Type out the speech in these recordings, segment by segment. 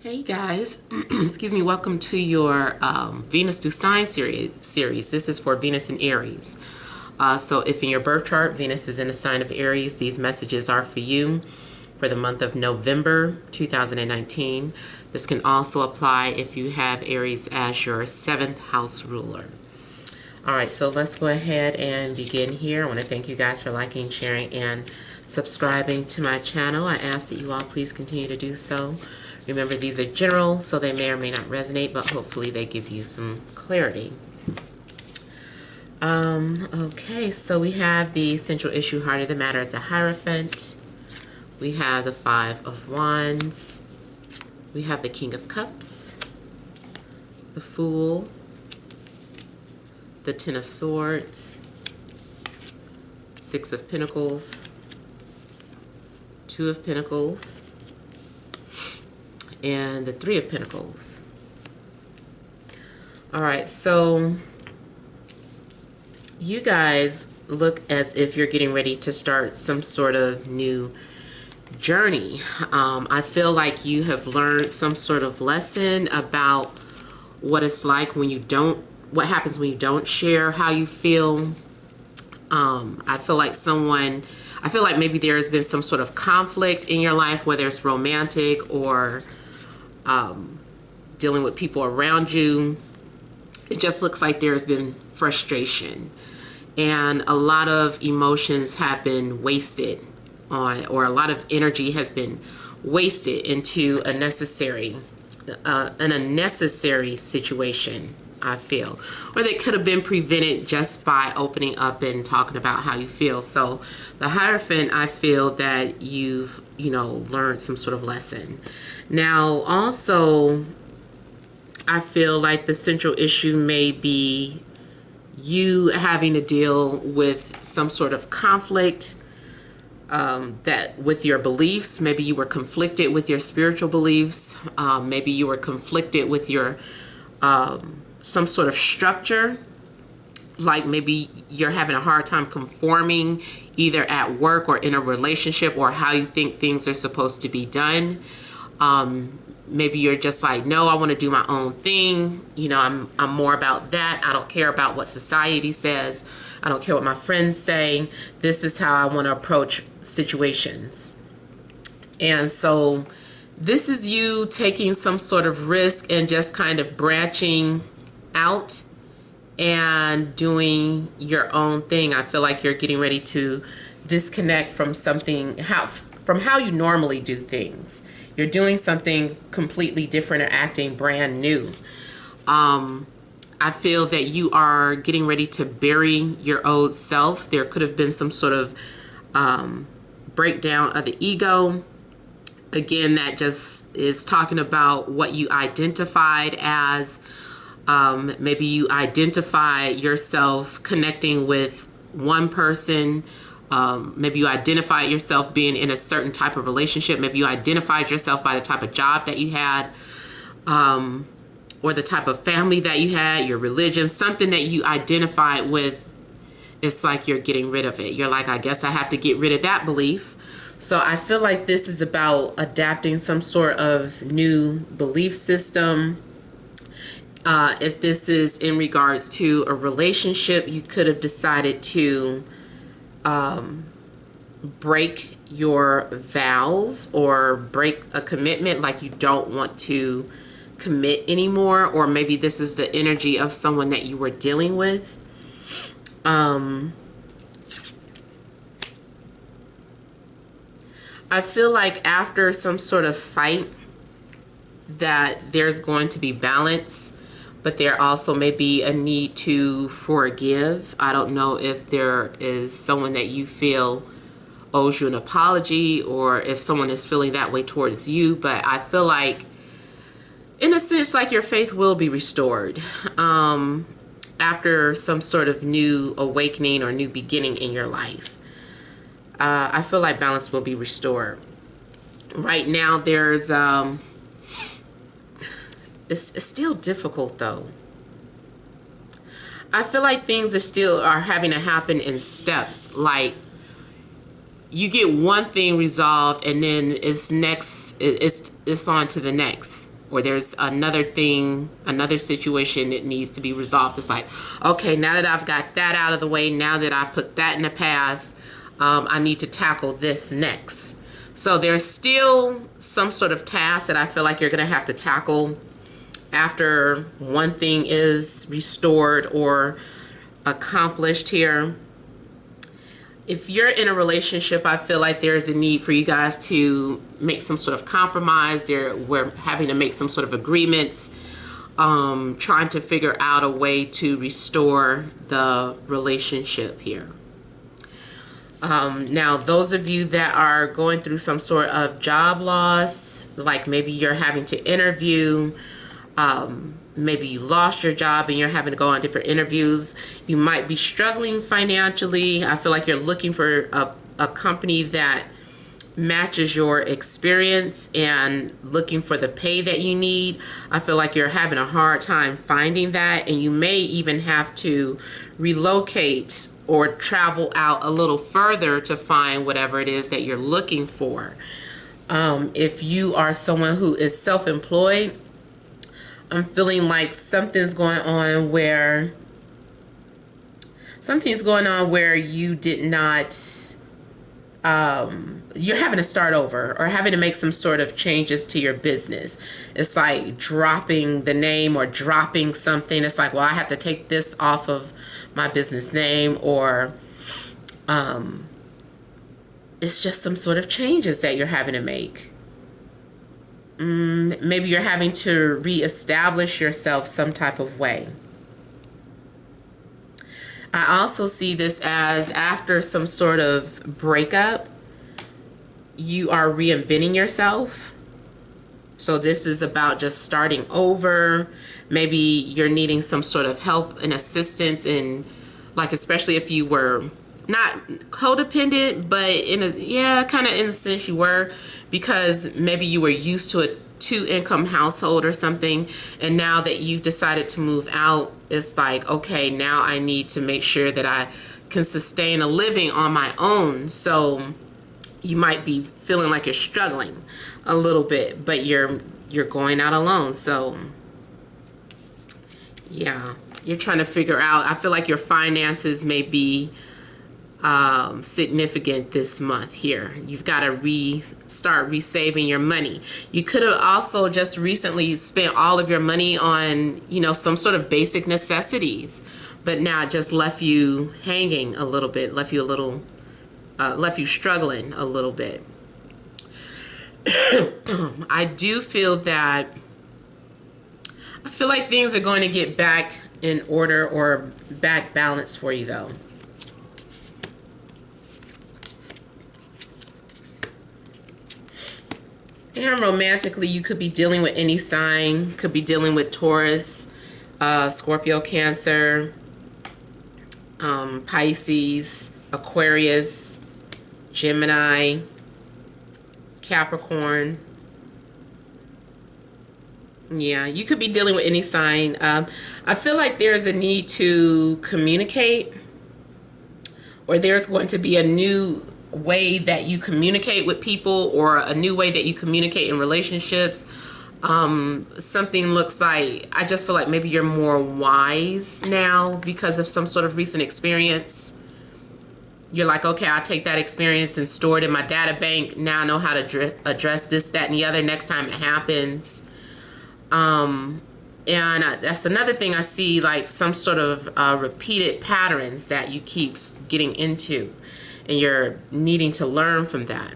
Hey guys, excuse me, welcome to your Venus through Sign series. This is for Venus and Aries. So if in your birth chart, Venus is in the sign of Aries, these messages are for you for the month of November 2019. This can also apply if you have Aries as your 7th house ruler. All right, so let's go ahead and begin here. I want to thank you guys for liking, sharing, and subscribing to my channel. I ask that you all please continue to do so. Remember, these are general, so they may or may not resonate, but hopefully they give you some clarity. Okay, so we have the central issue, heart of the matter as the Hierophant. We have the 5 of Wands. We have the King of Cups, the Fool, the 10 of Swords, 6 of Pentacles, 2 of Pentacles, and the 3 of Pentacles. All right, so you guys look as if you're getting ready to start some sort of new journey. I feel like you have learned some sort of lesson about what it's like when you don't, what happens when you don't share how you feel. I feel like maybe there has been some sort of conflict in your life, whether it's romantic or dealing with people around you. It just looks like there's been frustration and a lot of emotions have been wasted on, or a lot of energy has been wasted into an unnecessary situation, I feel, or they could have been prevented just by opening up and talking about how you feel. So the Hierophant, I feel that you've learned some sort of lesson. Now also I feel like the central issue may be you having to deal with some sort of conflict that with your beliefs. Maybe you were conflicted with your spiritual beliefs. Maybe you were conflicted with your some sort of structure. Like maybe you're having a hard time conforming either at work or in a relationship, or how you think things are supposed to be done. Maybe you're just like, no, I want to do my own thing. I'm more about that. I don't care about what society says. I don't care what my friends say. This is how I want to approach situations. And so this is you taking some sort of risk and just kind of branching out and doing your own thing. I feel like you're getting ready to disconnect from from how you normally do things. You're doing something completely different or acting brand new. I feel that you are getting ready to bury your old self. There could have been some sort of breakdown of the ego. Again, that just is talking about what you identified as. Maybe you identify yourself connecting with one person. Maybe you identify yourself being in a certain type of relationship. Maybe you identified yourself by the type of job that you had, or the type of family that you had, your religion, something that you identified with. It's like you're getting rid of it. You're like, I guess I have to get rid of that belief. So I feel like this is about adapting some sort of new belief system. If this is in regards to a relationship, you could have decided to break your vows or break a commitment, like you don't want to commit anymore. Or maybe this is the energy of someone that you were dealing with. I feel like after some sort of fight that there's going to be balance, but there also may be a need to forgive. I don't know if there is someone that you feel owes you an apology, or if someone is feeling that way towards you, but I feel like in a sense like your faith will be restored after some sort of new awakening or new beginning in your life. I feel like balance will be restored. Right now there's it's still difficult though. I feel like things are having to happen in steps. Like you get one thing resolved, and then it's on to the next, or there's another thing, another situation that needs to be resolved. It's like, okay, now that I've got that out of the way, now that I've put that in the past, I need to tackle this next. So there's still some sort of task that I feel like you're going to have to tackle after one thing is restored or accomplished here. If you're in a relationship, I feel like there's a need for you guys to make some sort of compromise. We're having to make some sort of agreements, trying to figure out a way to restore the relationship here. Now, those of you that are going through some sort of job loss, like maybe you're having to interview, maybe you lost your job and you're having to go on different interviews. You might be struggling financially. I feel like you're looking for a company that matches your experience and looking for the pay that you need. I feel like you're having a hard time finding that, and you may even have to relocate or travel out a little further to find whatever it is that you're looking for. If you are someone who is self-employed, I'm feeling like something's going on where you did not, you're having to start over or having to make some sort of changes to your business. It's like dropping the name or dropping something. It's like, well, I have to take this off of my business name, or it's just some sort of changes that you're having to make. Maybe you're having to reestablish yourself some type of way. I also see this as after some sort of breakup, you are reinventing yourself. So this is about just starting over. Maybe you're needing some sort of help and assistance in, like, especially if you were not codependent, but kind of in a sense you were, because maybe you were used to a 2-income household or something, and now that you've decided to move out, it's like, okay, now I need to make sure that I can sustain a living on my own. So you might be feeling like you're struggling a little bit, but you're going out alone. So yeah, you're trying to figure out, I feel like your finances may be significant this month here. You've got to start resaving your money. You could have also just recently spent all of your money on, some sort of basic necessities, but now it just left you hanging a little bit, left you struggling a little bit. I feel like things are going to get back in order or back balance for you, though. And romantically, you could be dealing with any sign. Could be dealing with Taurus, Scorpio, Cancer, Pisces, Aquarius, Gemini, Capricorn. Yeah, you could be dealing with any sign. I feel like there's a need to communicate, or there's going to be a new way that you communicate with people, or a new way that you communicate in relationships. Something looks like, I just feel like maybe you're more wise now because of some sort of recent experience. You're like, okay, I'll take that experience and store it in my data bank. Now I know how to address this, that, and the other next time it happens. And that's another thing I see, like some sort of repeated patterns that you keep getting into, and you're needing to learn from that.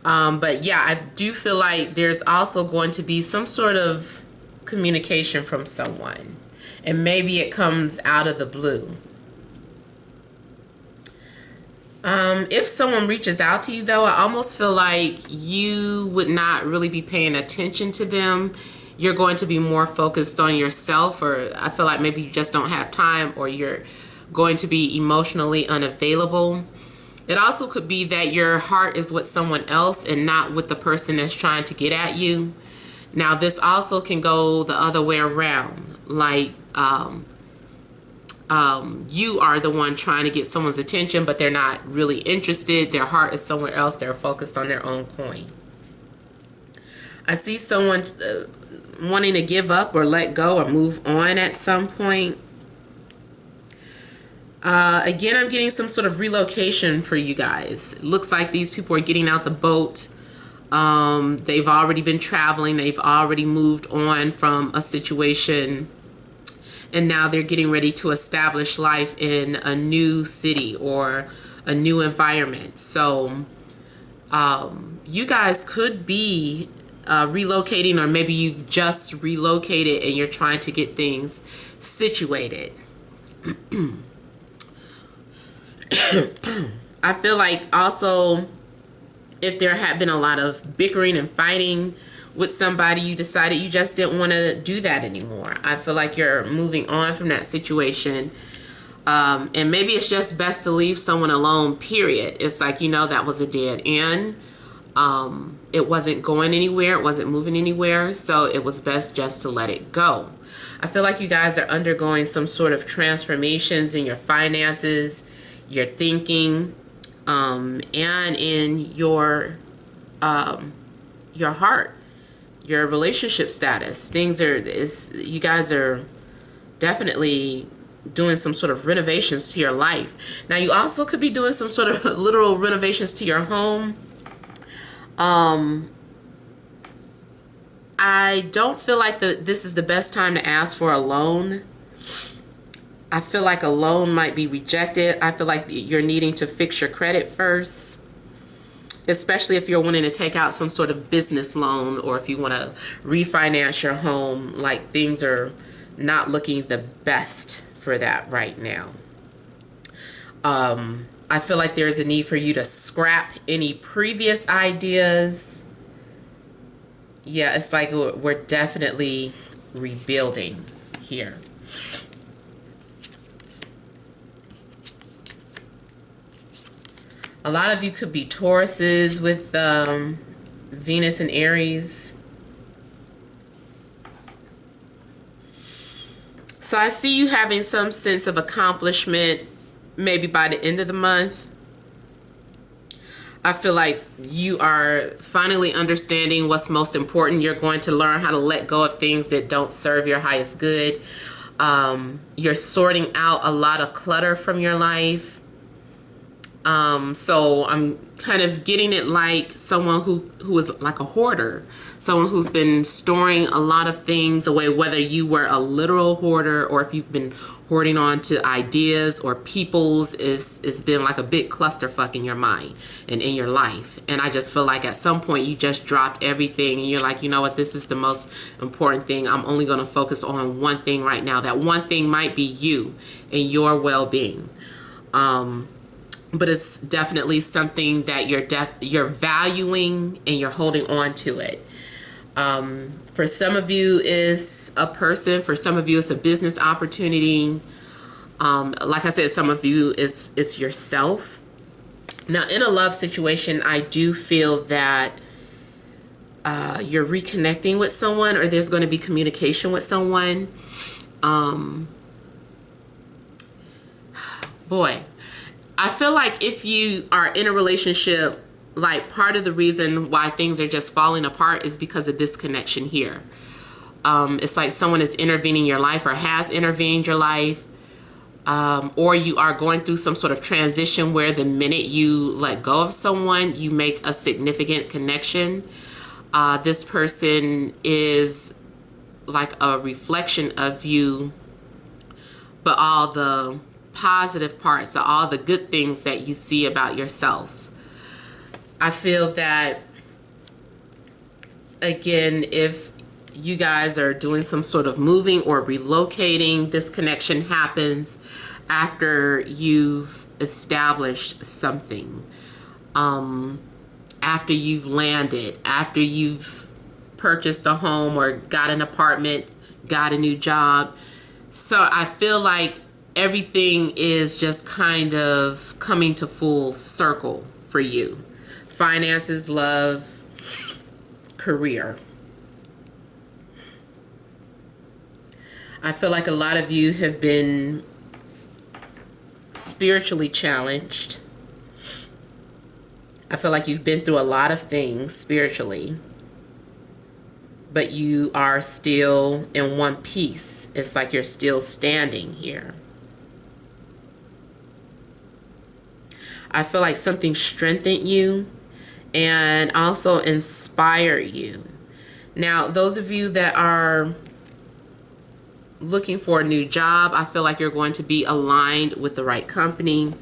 But yeah, I do feel like there's also going to be some sort of communication from someone, and maybe it comes out of the blue. If someone reaches out to you, though, I almost feel like you would not really be paying attention to them. You're going to be more focused on yourself, or I feel like maybe you just don't have time, or you're going to be emotionally unavailable. It also could be that your heart is with someone else and not with the person that's trying to get at you. Now, this also can go the other way around. Like, you are the one trying to get someone's attention, but they're not really interested. Their heart is somewhere else. They're focused on their own coin. I see someone wanting to give up or let go or move on at some point. Again, I'm getting some sort of relocation for you guys. It looks like these people are getting out the boat. They've already been traveling. They've already moved on from a situation. And now they're getting ready to establish life in a new city or a new environment. So you guys could be relocating, or maybe you've just relocated and you're trying to get things situated. I feel like also, if there had been a lot of bickering and fighting with somebody, you decided you just didn't want to do that anymore. I feel like you're moving on from that situation. And maybe it's just best to leave someone alone, period. It's like, you know, that was a dead end. It wasn't going anywhere. It wasn't moving anywhere. So it was best just to let it go. I feel like you guys are undergoing some sort of transformations in your finances, your thinking, and in your heart, your relationship status. You guys are definitely doing some sort of renovations to your life. Now, you also could be doing some sort of literal renovations to your home. I don't feel like this is the best time to ask for a loan. I feel like a loan might be rejected. I feel like you're needing to fix your credit first, especially if you're wanting to take out some sort of business loan, or if you want to refinance your home. Like, things are not looking the best for that right now. I feel like there's a need for you to scrap any previous ideas. Yeah, it's like we're definitely rebuilding here. A lot of you could be Tauruses with Venus and Aries. So I see you having some sense of accomplishment maybe by the end of the month. I feel like you are finally understanding what's most important. You're going to learn how to let go of things that don't serve your highest good. You're sorting out a lot of clutter from your life. So I'm kind of getting it like someone who is like a hoarder, someone who's been storing a lot of things away, whether you were a literal hoarder or if you've been hoarding on to ideas or people's. It's been like a big clusterfuck in your mind and in your life. And I just feel like at some point you just dropped everything and you're like, you know what, this is the most important thing. I'm only going to focus on one thing right now. That one thing might be you and your well-being. But it's definitely something that you're valuing and you're holding on to it. For some of you, it's a person. For some of you, it's a business opportunity. Like I said, some of you, it's yourself. Now, in a love situation, I do feel that you're reconnecting with someone, or there's going to be communication with someone. Boy, I feel like if you are in a relationship, like part of the reason why things are just falling apart is because of this connection here. It's like someone is intervening your life or has intervened your life, or you are going through some sort of transition where the minute you let go of someone, you make a significant connection. This person is like a reflection of you, but all the positive parts, so all the good things that you see about yourself. I feel that, again, if you guys are doing some sort of moving or relocating, this connection happens after you've established something, after you've landed, after you've purchased a home or got an apartment, got a new job. So I feel like everything is just kind of coming to full circle for you. Finances, love, career. I feel like a lot of you have been spiritually challenged. I feel like you've been through a lot of things spiritually, but you are still in one piece. It's like you're still standing here. I feel like something strengthened you and also inspired you. Now, those of you that are looking for a new job, I feel like you're going to be aligned with the right company.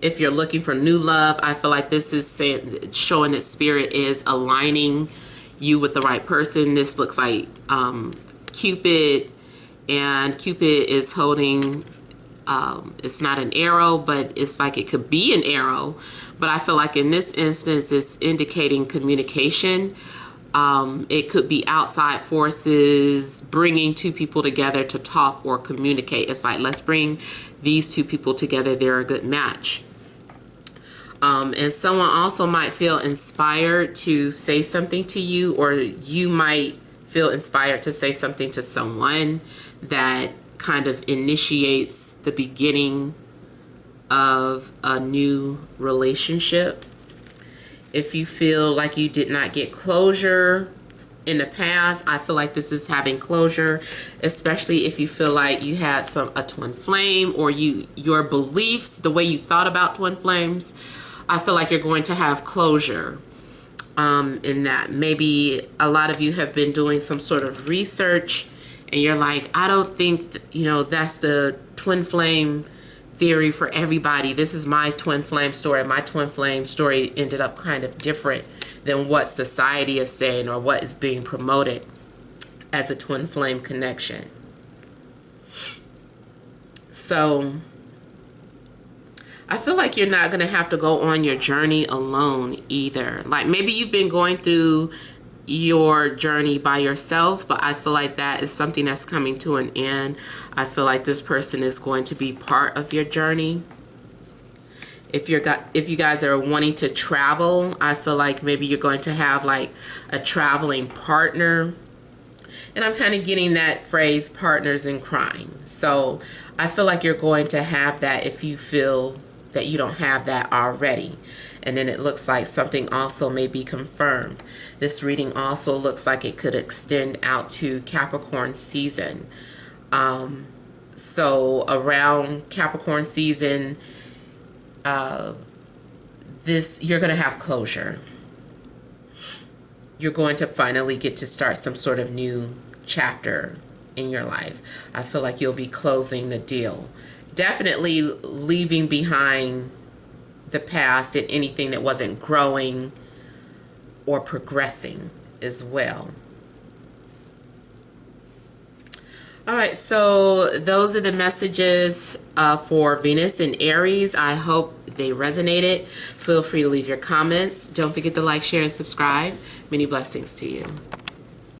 If you're looking for new love, I feel like this is showing that Spirit is aligning you with the right person. This looks like Cupid, and Cupid is holding, it's not an arrow, but it's like it could be an arrow. But I feel like in this instance, it's indicating communication. It could be outside forces bringing two people together to talk or communicate. It's like, let's bring these two people together. They're a good match. And someone also might feel inspired to say something to you, or you might feel inspired to say something to someone that kind of initiates the beginning of a new relationship. If you feel like you did not get closure in the past, I feel like this is having closure, especially if you feel like you had a twin flame, or your beliefs, the way you thought about twin flames. I feel like you're going to have closure in that. Maybe a lot of you have been doing some sort of research and you're like, I don't think, that's the twin flame theory for everybody. This is my twin flame story. My twin flame story ended up kind of different than what society is saying or what is being promoted as a twin flame connection. So I feel like you're not going to have to go on your journey alone either. Like maybe you've been going through your journey by yourself, but I feel like that is something that's coming to an end. I feel like this person is going to be part of your journey. If you guys are wanting to travel, I feel like maybe you're going to have like a traveling partner. And I'm kind of getting that phrase, partners in crime. So I feel like you're going to have that if you feel that you don't have that already. And then it looks like something also may be confirmed. This reading also looks like it could extend out to Capricorn season. So around Capricorn season, you're going to have closure. You're going to finally get to start some sort of new chapter in your life. I feel like you'll be closing the deal. Definitely leaving behind the past and anything that wasn't growing or progressing as well. All right, so those are the messages for Venus and Aries. I hope they resonated. Feel free to leave your comments. Don't forget to like, share, and subscribe. Many blessings to you.